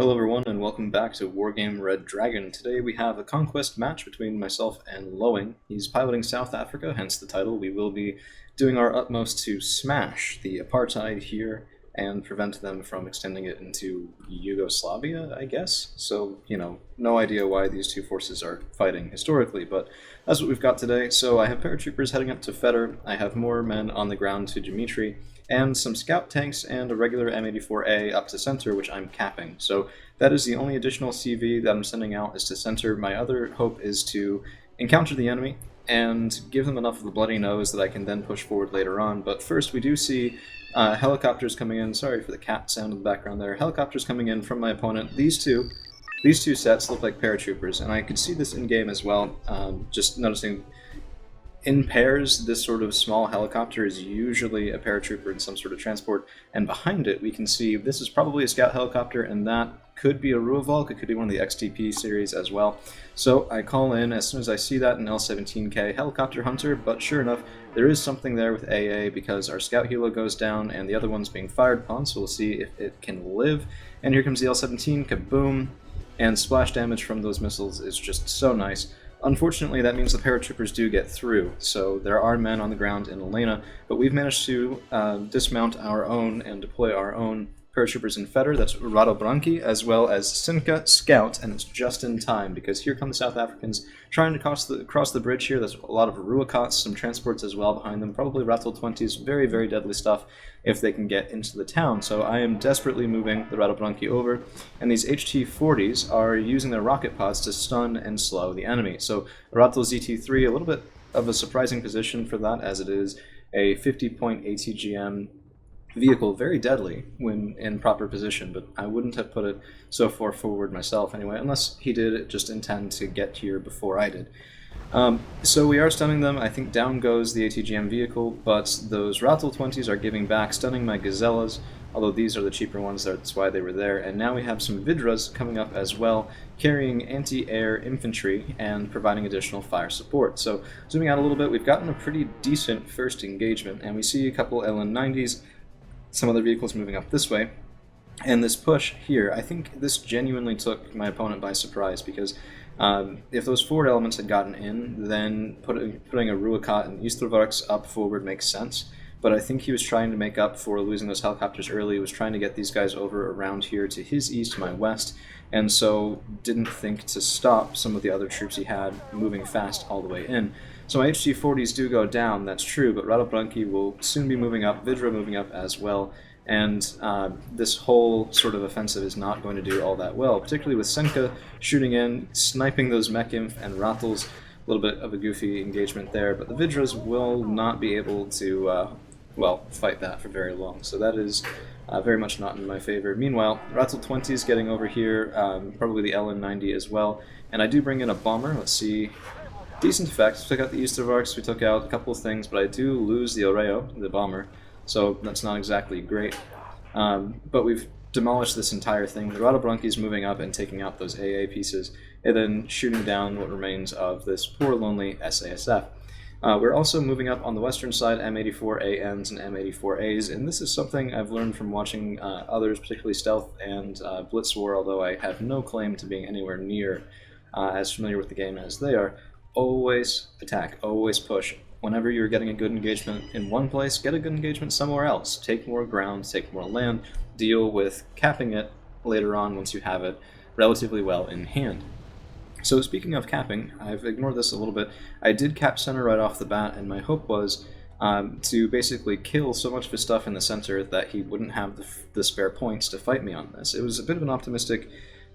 Hello everyone and welcome back to Wargame Red Dragon. Today we have a conquest match between myself and Loing. He's piloting South Africa, hence the title. We will be doing our utmost to smash the apartheid here and prevent them from extending it into Yugoslavia, I guess. So, no idea why these two forces are fighting historically, but that's what we've got today. So I have paratroopers heading up to Feder, I have more men on the ground to Dimitri, and some scout tanks and a regular M84A up to center, which I'm capping. So that is the only additional CV that I'm sending out, is to center. My other hope is to encounter the enemy and give them enough of the bloody nose that I can then push forward later on. But first we do see helicopters coming in. Sorry for the cat sound in the background there. Helicopters coming in from my opponent. These two sets look like paratroopers, and I could see this in-game as well, just noticing in pairs, this sort of small helicopter is usually a paratrooper in some sort of transport, and behind it we can see this is probably a scout helicopter, and that could be a Ruavalk, it could be one of the XTP series as well. So I call in as soon as I see that an L-17K helicopter hunter, but sure enough, there is something there with AA because our scout helo goes down and the other one's being fired upon, so we'll see if it can live. And here comes the L-17, kaboom, and splash damage from those missiles is just so nice. Unfortunately, that means the paratroopers do get through, so there are men on the ground in Elena, but we've managed to dismount our own and deploy our own paratroopers in Feder. That's Radobranki, as well as Sinka Scout, and it's just in time, because here come the South Africans trying to cross the bridge here. There's a lot of Ruakats, some transports as well behind them, probably Ratel 20s, very, very deadly stuff if they can get into the town. So I am desperately moving the Radobranki over, and these HT-40s are using their rocket pods to stun and slow the enemy. So Ratel ZT-3, a little bit of a surprising position for that, as it is a 50-point ATGM vehicle, very deadly when in proper position, but I wouldn't have put it so far forward myself anyway, unless he did just intend to get here before I did. So we are stunning them. I think down goes the ATGM vehicle, but those Ratel 20s are giving back, stunning my Gazellas, although these are the cheaper ones, that's why they were there. And now we have some Vidras coming up as well, carrying anti-air infantry and providing additional fire support. So zooming out a little bit, we've gotten a pretty decent first engagement, and we see a couple LN90s, some other vehicles moving up this way, and this push here, I think this genuinely took my opponent by surprise, because if those forward elements had gotten in, then putting a Ruakat and Eastervarks up forward makes sense, but I think he was trying to make up for losing those helicopters early. He was trying to get these guys over around here to his east, my west, and so didn't think to stop some of the other troops he had moving fast all the way in. So my HG-40s do go down, that's true, but Radobranki will soon be moving up, Vidra moving up as well, and this whole sort of offensive is not going to do all that well, particularly with Senka shooting in, sniping those Mech-Inf and Ratels. A little bit of a goofy engagement there, but the Vidras will not be able to, fight that for very long, so that is very much not in my favor. Meanwhile, Ratel 20 is getting over here, probably the LN90 as well, and I do bring in a bomber. Let's see. Decent effect. We took out the Eastervarks, we took out a couple of things, but I do lose the Oreo, the bomber, so that's not exactly great. But we've demolished this entire thing. The Radobranki is moving up and taking out those AA pieces, and then shooting down what remains of this poor, lonely SASF. We're also moving up on the western side, M84ANs and M84As, and this is something I've learned from watching others, particularly Stealth and Blitzwar, although I have no claim to being anywhere near as familiar with the game as they are. Always attack, always push. Whenever you're getting a good engagement in one place, get a good engagement somewhere else. Take more ground, take more land, deal with capping it later on once you have it relatively well in hand. So speaking of capping, I've ignored this a little bit. I did cap center right off the bat, and my hope was to basically kill so much of his stuff in the center that he wouldn't have the spare points to fight me on this. It was a bit of an optimistic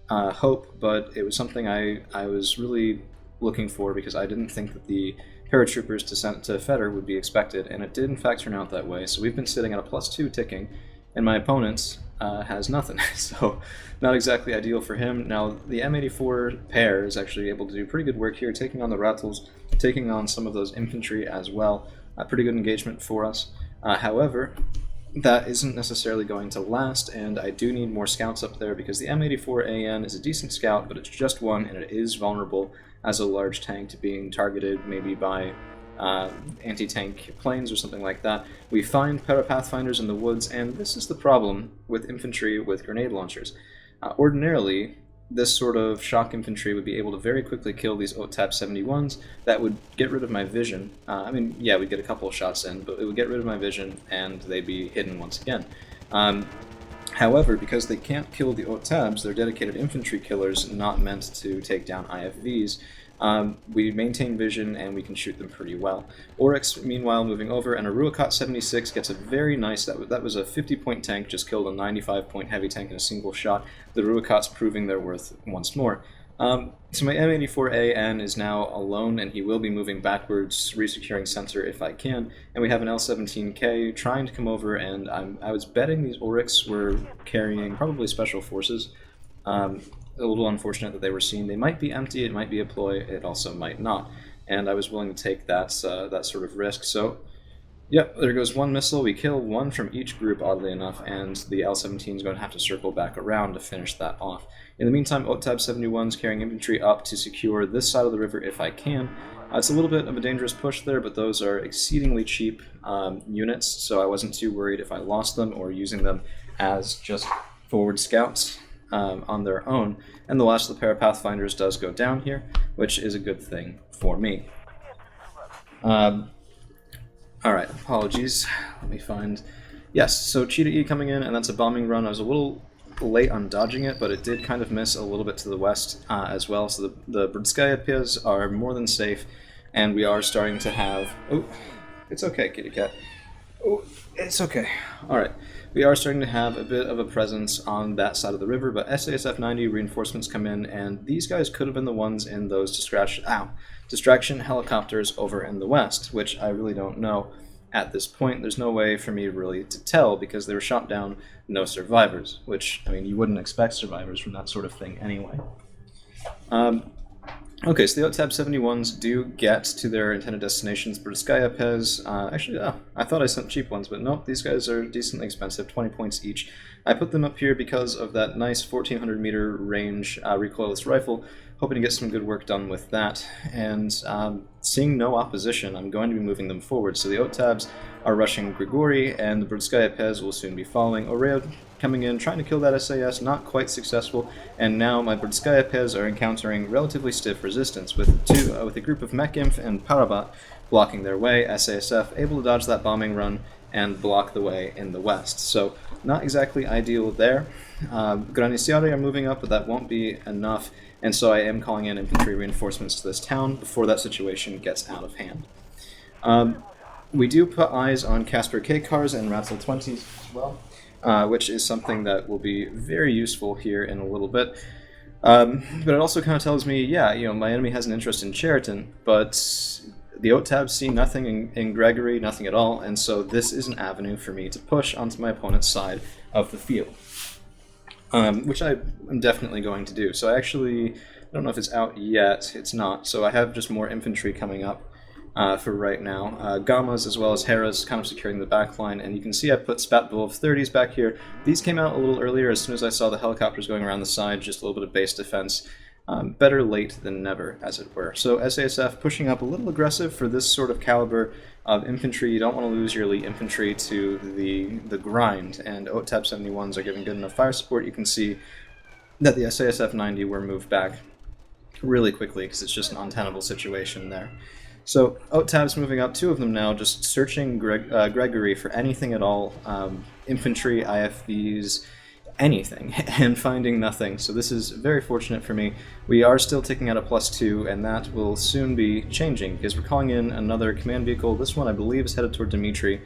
hope, but it was something I was really looking for, because I didn't think that the paratroopers to Feder would be expected, and it did in fact turn out that way. So we've been sitting at a +2 ticking, and my opponent has nothing, so not exactly ideal for him. Now the M84 pair is actually able to do pretty good work here, taking on the Ratels, taking on some of those infantry as well. A pretty good engagement for us. However, that isn't necessarily going to last, and I do need more scouts up there, because the M84AN is a decent scout, but it's just one, and it is vulnerable as a large tank to being targeted maybe by anti-tank planes or something like that. We find Parapathfinders in the woods, and this is the problem with infantry with grenade launchers. Ordinarily, this sort of shock infantry would be able to very quickly kill these OTAP 71s. That would get rid of my vision. I mean, yeah, we'd get a couple of shots in, but it would get rid of my vision, and they'd be hidden once again. However, because they can't kill the OTABs, they're dedicated infantry killers not meant to take down IFVs, we maintain vision and we can shoot them pretty well. Oryx, meanwhile, moving over, and a Ruakot 76 gets a very nice, that was a 50-point tank, just killed a 95-point heavy tank in a single shot. The Ruakot's proving their worth once more. So my M84AN is now alone, and he will be moving backwards, resecuring center if I can, and we have an L17K trying to come over, and I was betting these Oryx were carrying probably special forces. A little unfortunate that they were seen. They might be empty, it might be a ploy, it also might not, and I was willing to take that sort of risk. So yep, there goes one missile. We kill one from each group, oddly enough, and the L-17 is going to have to circle back around to finish that off. In the meantime, OTAB 71's carrying infantry up to secure this side of the river if I can. It's a little bit of a dangerous push there, but those are exceedingly cheap units, so I wasn't too worried if I lost them or using them as just forward scouts on their own. And the last of the Parapathfinders does go down here, which is a good thing for me. Alright, apologies. Let me find... Yes, so Cheetah E coming in, and that's a bombing run. I was a little late on dodging it, but it did kind of miss a little bit to the west as well. So the Brdskaya Piz are more than safe, and we are starting to have... Oh, it's okay, kitty cat. Oh, it's okay. Alright, we are starting to have a bit of a presence on that side of the river, but SASF-90 reinforcements come in, and these guys could have been the ones in those distraction helicopters over in the west, which I really don't know at this point. There's no way for me really to tell because they were shot down, no survivors, which, I mean, you wouldn't expect survivors from that sort of thing anyway. Okay, so the OTAB 71s do get to their intended destinations. Brdskaya Piz, actually, I thought I sent cheap ones, but nope, these guys are decently expensive, 20 points each. I put them up here because of that nice 1400 meter range recoilless rifle, hoping to get some good work done with that, and seeing no opposition, I'm going to be moving them forward. So the OTABs are rushing Grigori, and the Brdskaya Piz will soon be following. Oreo coming in, trying to kill that SAS, not quite successful, and now my Brdskaya Piz are encountering relatively stiff resistance, with a group of Mekimf and Parabat blocking their way. SASF able to dodge that bombing run and block the way in the west. So not exactly ideal there. Graniciari are moving up, but that won't be enough, and so I am calling in infantry reinforcements to this town before that situation gets out of hand. We do put eyes on Casper K-Cars and Ratzel 20s as well, which is something that will be very useful here in a little bit. But it also kind of tells me, yeah, you know, my enemy has an interest in Cheriton, but the OTABs see nothing in Gregory, nothing at all, and so this is an avenue for me to push onto my opponent's side of the field, which I am definitely going to do. So I don't know if it's out yet, it's not, so I have just more infantry coming up for right now. Gammas as well as Heras kind of securing the back line, and you can see I put Spatbulov 30s back here. These came out a little earlier as soon as I saw the helicopters going around the side, just a little bit of base defense. Better late than never, as it were. So SASF pushing up a little aggressive for this sort of caliber of infantry. You don't want to lose your elite infantry to the grind, and OTAB 71s are giving good enough fire support. You can see that the SASF 90 were moved back really quickly because it's just an untenable situation there. So OTAB's moving up, two of them now, just searching Gregory for anything at all, infantry, IFVs, anything, and finding nothing. So this is very fortunate for me. We are still ticking at a +2, and that will soon be changing because we're calling in another command vehicle. This one I believe is headed toward Dimitri,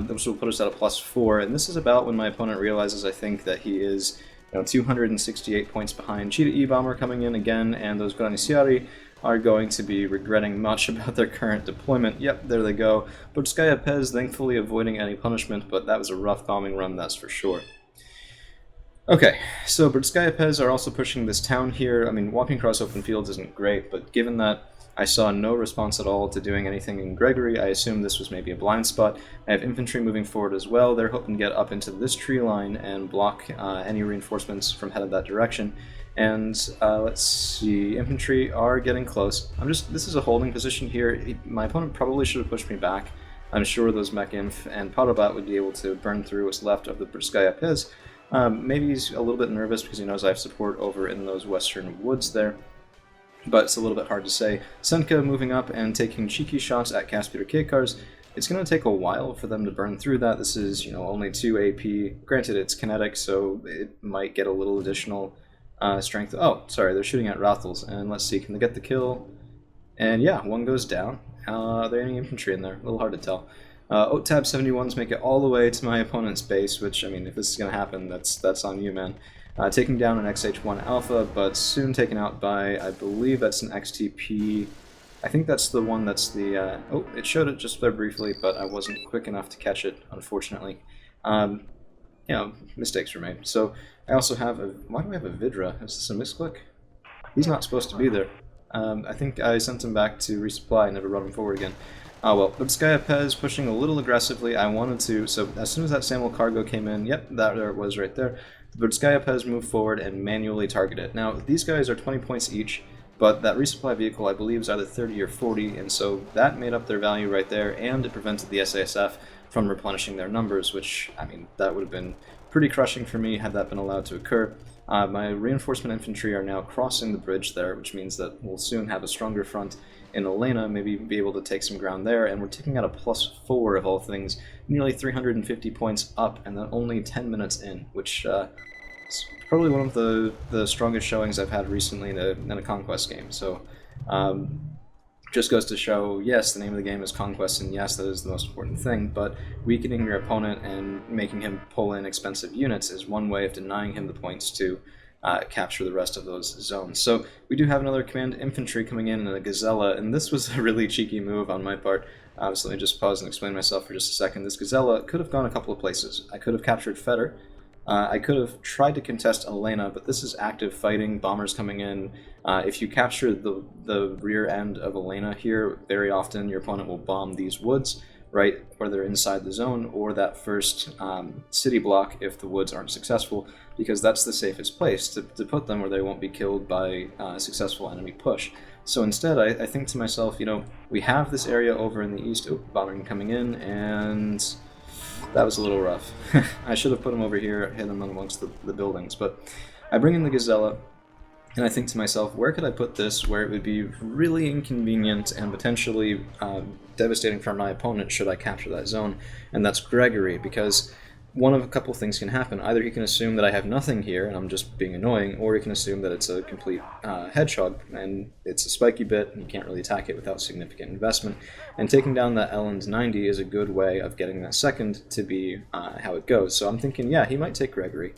which will put us at a +4, and this is about when my opponent realizes, I think, that he is 268 points behind. Cheetah E-Bomber coming in again, and those Graniciari are going to be regretting much about their current deployment. Yep, there they go. Brdskaya Piz thankfully avoiding any punishment, but that was a rough bombing run, that's for sure. Okay, so Brdskaya Piz are also pushing this town here. I mean, walking across open fields isn't great, but given that I saw no response at all to doing anything in Gregory, I assume this was maybe a blind spot. I have infantry moving forward as well. They're hoping to get up into this tree line and block any reinforcements from headed that direction. And let's see, infantry are getting close. This is a holding position here. My opponent probably should have pushed me back. I'm sure those Mekimf and Parabat would be able to burn through what's left of the Brdskaya Piz. Maybe he's a little bit nervous because he knows I have support over in those western woods there, but it's a little bit hard to say. Senka moving up and taking cheeky shots at Caspian K-Cars. It's going to take a while for them to burn through that. This is, only 2 AP. Granted, it's kinetic, so it might get a little additional strength. Oh, sorry, they're shooting at Rathels. And let's see, can they get the kill? And yeah, one goes down. Are there any infantry in there? A little hard to tell. OTAB 71s make it all the way to my opponent's base, which, I mean, if this is going to happen, that's on you, man. Taking down an XH1 Alpha, but soon taken out by, I believe that's an XTP. I think that's the one that's the... oh, it showed it just there briefly, but I wasn't quick enough to catch it, unfortunately. Mistakes were made. So I also have a... Why do I have a Vidra? Is this a misclick? He's not supposed to be there. I think I sent him back to resupply and never brought him forward again. Oh well, Butskaya Pez pushing a little aggressively. I wanted to... So as soon as that Samuel cargo came in, yep, there it was right there. The Butskaya Pez moved forward and manually target it. Now, these guys are 20 points each, but that resupply vehicle, I believe, is either 30 or 40, and so that made up their value right there, and it prevented the SASF from replenishing their numbers, which, I mean, that would have been pretty crushing for me had that been allowed to occur. My reinforcement infantry are now crossing the bridge there, which means that we'll soon have a stronger front in Elena, maybe be able to take some ground there, and we're taking out a +4 of all things, nearly 350 points up, and then only 10 minutes in, which is probably one of the strongest showings I've had recently in a Conquest game. So just goes to show, yes, the name of the game is Conquest, and yes, that is the most important thing, but weakening your opponent and making him pull in expensive units is one way of denying him the points to capture the rest of those zones. So we do have another command infantry coming in a Gazella, and this was a really cheeky move on my part. So let me just pause and explain myself for just a second. This Gazella could have gone a couple of places. I could have captured Feder. I could have tried to contest Elena, but this is active fighting, bombers coming in. If you capture the rear end of Elena here, very often your opponent will bomb these woods, right, where they're inside the zone, or that first city block if the woods aren't successful, because that's the safest place to put them where they won't be killed by a successful enemy push. So instead, I think to myself, we have this area over in the east, bombing coming in, and that was a little rough. I should have put him over here, hit him amongst the buildings, but I bring in the Gazella, and I think to myself, where could I put this where it would be really inconvenient and potentially devastating for my opponent should I capture that zone? And that's Gregory, because one of a couple things can happen. Either he can assume that I have nothing here and I'm just being annoying, or he can assume that it's a complete hedgehog and it's a spiky bit and you can't really attack it without significant investment. And taking down that Elend 90 is a good way of getting that second to be how it goes. So I'm thinking, yeah, he might take Gregory,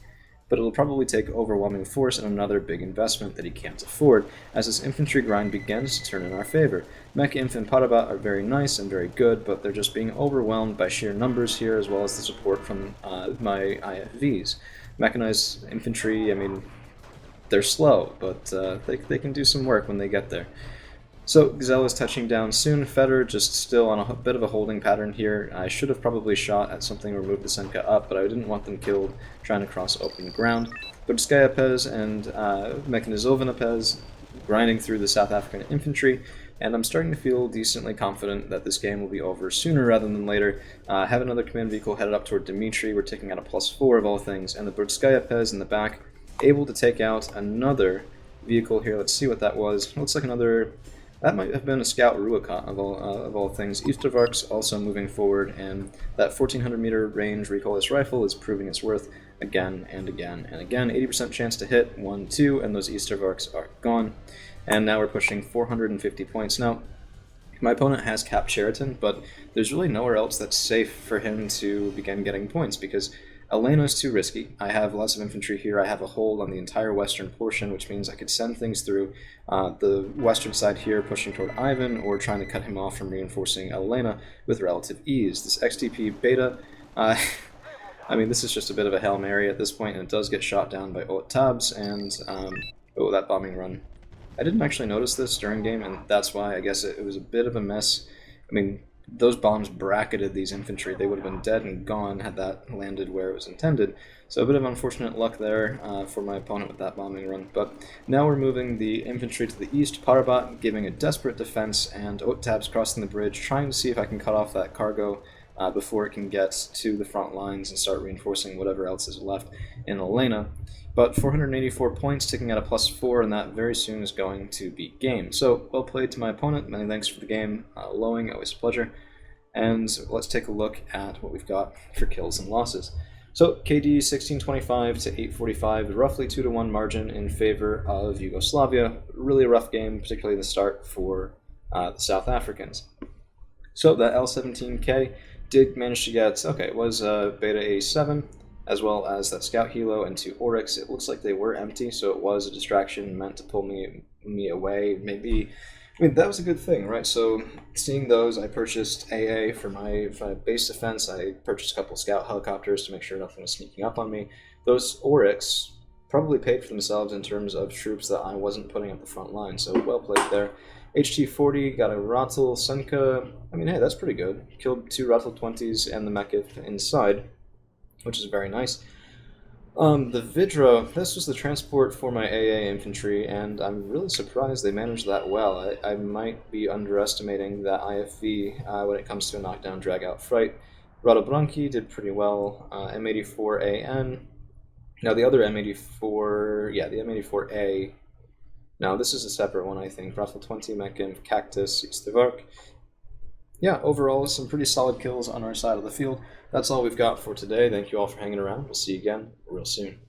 but it'll probably take overwhelming force and another big investment that he can't afford, as this infantry grind begins to turn in our favor. Mech Inf and Parabat are very nice and very good, but they're just being overwhelmed by sheer numbers here, as well as the support from my IFVs. Mechanized infantry, I mean, they're slow, but they can do some work when they get there. So Gazella's touching down soon. Feder just still on a bit of a holding pattern here. I should have probably shot at something or moved the Senka up, but I didn't want them killed trying to cross open ground. Butskaya Pez and Mechanizovana Pez grinding through the South African infantry, and I'm starting to feel decently confident that this game will be over sooner rather than later. Have another command vehicle headed up toward Dimitri. We're taking out a +4 of all things, and the Butskaya Pez in the back able to take out another vehicle here. Let's see what that was. Looks like another... That might have been a Scout Ruaka of all things. Eastervarks also moving forward, and that 1400 meter range recoilless rifle is proving its worth again and again and again. 80% chance to hit, 1, 2, and those Eastervarks are gone. And now we're pushing 450 points. Now, my opponent has capped Sheraton, but there's really nowhere else that's safe for him to begin getting points, because Elena's too risky. I have lots of infantry here. I have a hold on the entire western portion, which means I could send things through the western side here, pushing toward Ivan, or trying to cut him off from reinforcing Elena with relative ease. This XTP beta, I mean, this is just a bit of a Hail Mary at this point, and it does get shot down by Tabs, and, oh, that bombing run. I didn't actually notice this during game, and that's why I guess it was a bit of a mess. I mean, those bombs bracketed these infantry. They would have been dead and gone had that landed where it was intended. So a bit of unfortunate luck there for my opponent with that bombing run. But now we're moving the infantry to the east. Parabat giving a desperate defense, and Otab's crossing the bridge, trying to see if I can cut off that cargo before it can get to the front lines and start reinforcing whatever else is left in Elena. But 484 points, ticking at a +4, and that very soon is going to be game. So, well played to my opponent. Many thanks for the game. Lowing, always a pleasure. And let's take a look at what we've got for kills and losses. So, KD 1625 to 845, roughly 2-1 margin in favor of Yugoslavia. Really a rough game, particularly the start for the South Africans. So, that L17K did manage to get, okay, it was Beta A7, as well as that Scout Helo and 2 Oryx. It looks like they were empty, so it was a distraction meant to pull me away. Maybe, I mean, that was a good thing, right? So seeing those, I purchased AA for my base defense. I purchased a couple Scout helicopters to make sure nothing was sneaking up on me. Those Oryx probably paid for themselves in terms of troops that I wasn't putting up the front line, so well played there. HT-40 got a Ratel Senka. I mean, hey, that's pretty good. Killed 2 Ratel 20s and the Mekith inside, which is very nice. The Vidra, this was the transport for my AA infantry, and I'm really surprised they managed that well. I might be underestimating that IFV when it comes to a knockdown drag-out fight. Radobranki did pretty well. M84AN. Now the other M84, yeah, the M84A. Now this is a separate one, I think. Ratel 20, Mekin, Cactus, Istevark. Yeah, overall, some pretty solid kills on our side of the field. That's all we've got for today. Thank you all for hanging around. We'll see you again real soon.